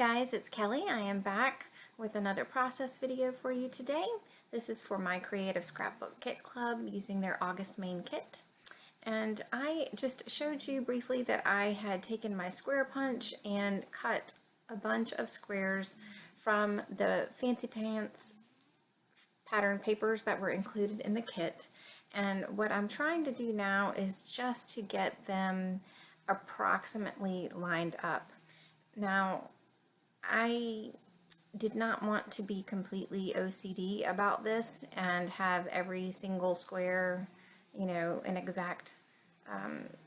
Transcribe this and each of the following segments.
guys, it's Kelly. I am back with another process video for you today. This is for my Creative Scrapbook Kit Club using their August main kit. And I just showed you briefly that I had taken my square punch and cut a bunch of squares from the Fancy Pants pattern papers that were included in the kit. And what I'm trying to do now is just to get them approximately lined up. Now, I did not want to be completely OCD about this and have every single square, an exact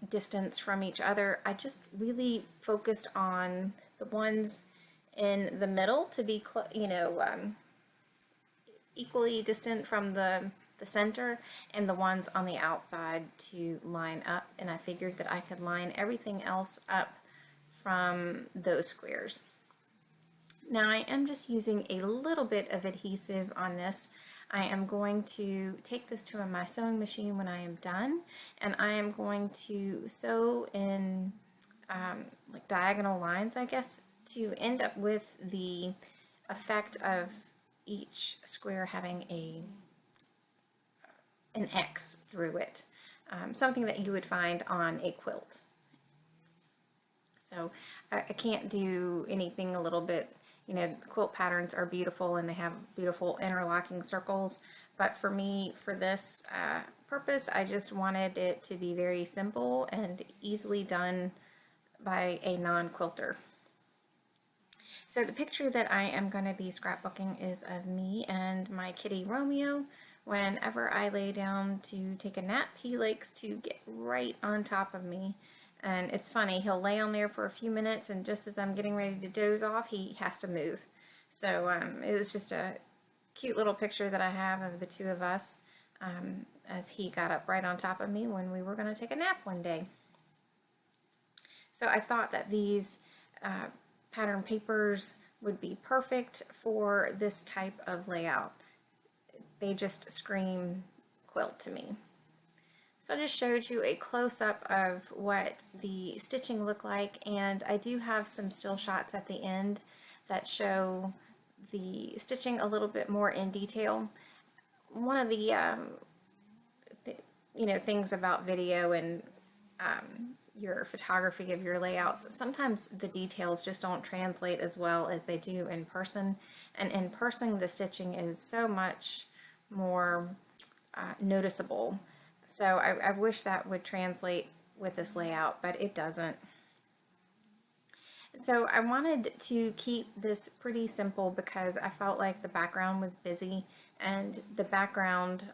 distance from each other. I just really focused on the ones in the middle to be, equally distant from the center, and the ones on the outside to line up. And I figured that I could line everything else up from those squares. Now I am just using a little bit of adhesive on this. I am going to take this to my sewing machine when I am done, and I am going to sew in like diagonal lines, I guess, to end up with the effect of each square having an X through it, something that you would find on a quilt. So I can't do anything a little bit, quilt patterns are beautiful and they have beautiful interlocking circles, but for me, for this purpose, I just wanted it to be very simple and easily done by a non-quilter. So the picture that I am going to be scrapbooking is of me and my kitty Romeo. Whenever I lay down to take a nap, he likes to get right on top of me. And it's funny, he'll lay on there for a few minutes, and just as I'm getting ready to doze off, he has to move. So it was just a cute little picture that I have of the two of us as he got up right on top of me when we were going to take a nap one day. So I thought that these pattern papers would be perfect for this type of layout. They just scream quilt to me. So I just showed you a close-up of what the stitching looked like, and I do have some still shots at the end that show the stitching a little bit more in detail. One of the things about video and your photography of your layouts, sometimes the details just don't translate as well as they do in person, and in person the stitching is so much more noticeable. So I wish that would translate with this layout, but it doesn't. So I wanted to keep this pretty simple because I felt like the background was busy, and the background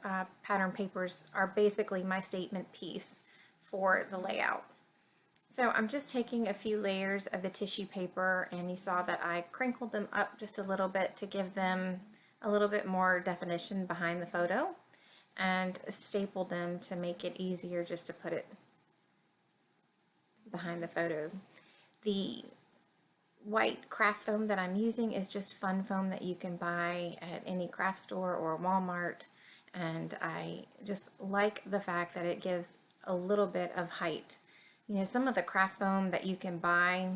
pattern papers are basically my statement piece for the layout. So I'm just taking a few layers of the tissue paper, and you saw that I crinkled them up just a little bit to give them a little bit more definition behind the photo, and stapled them to make it easier just to put it behind the photo. The white craft foam that I'm using is just fun foam that you can buy at any craft store or Walmart, and I just like the fact that it gives a little bit of height. Some of the craft foam that you can buy,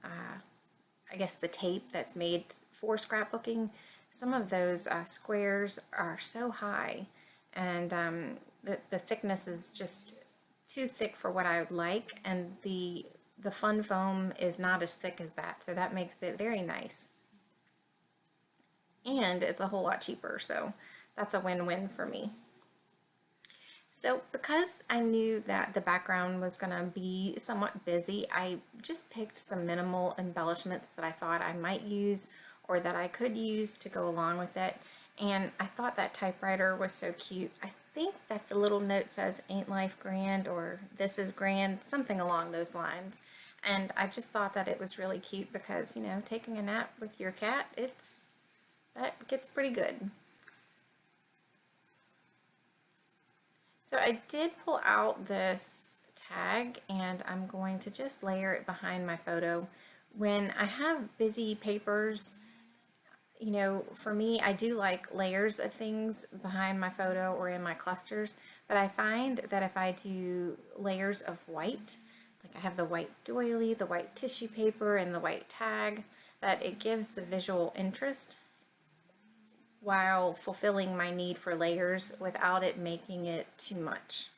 I guess the tape that's made for scrapbooking, some of those squares are so high, and the thickness is just too thick for what I would like, and the fun foam is not as thick as that, so that makes it very nice. And it's a whole lot cheaper, so that's a win-win for me. So because I knew that the background was going to be somewhat busy, I just picked some minimal embellishments that I thought I might use or that I could use to go along with it. And I thought that typewriter was so cute. I think that the little note says "Ain't Life Grand" or "This is Grand," something along those lines. And I just thought that it was really cute because, taking a nap with your cat, that gets pretty good. So I did pull out this tag, and I'm going to just layer it behind my photo. When I have busy papers, for me, I do like layers of things behind my photo or in my clusters, but I find that if I do layers of white, like I have the white doily, the white tissue paper, and the white tag, that it gives the visual interest while fulfilling my need for layers without it making it too much.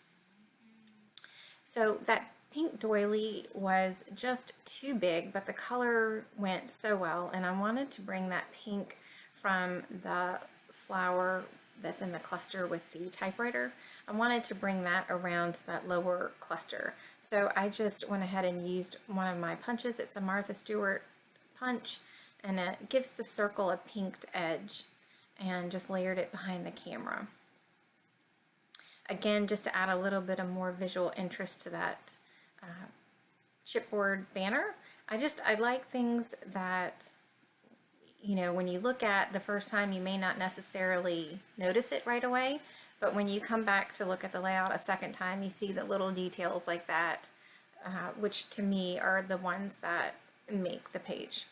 So that pink doily was just too big, but the color went so well, and I wanted to bring that pink from the flower that's in the cluster with the typewriter. I wanted to bring that around that lower cluster. So I just went ahead and used one of my punches. It's a Martha Stewart punch, and it gives the circle a pinked edge, and just layered it behind the camera. Again, just to add a little bit of more visual interest to that chipboard banner. I like things that, you know, when you look at the first time, you may not necessarily notice it right away, but when you come back to look at the layout a second time, you see the little details like that, which to me are the ones that make the page.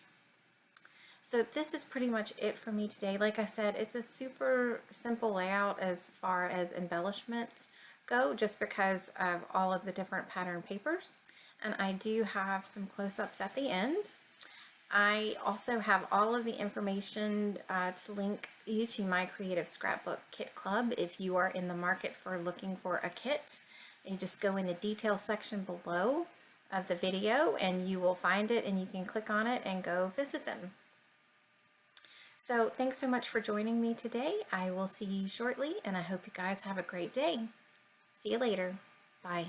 So this is pretty much it for me today. Like I said, it's a super simple layout as far as embellishments go, just because of all of the different pattern papers. And I do have some close-ups at the end. I also have all of the information to link you to my Creative Scrapbook Kit Club if you are in the market for looking for a kit. You just go in the detail section below of the video and you will find it, and you can click on it and go visit them. So thanks so much for joining me today. I will see you shortly, and I hope you guys have a great day. See you later. Bye.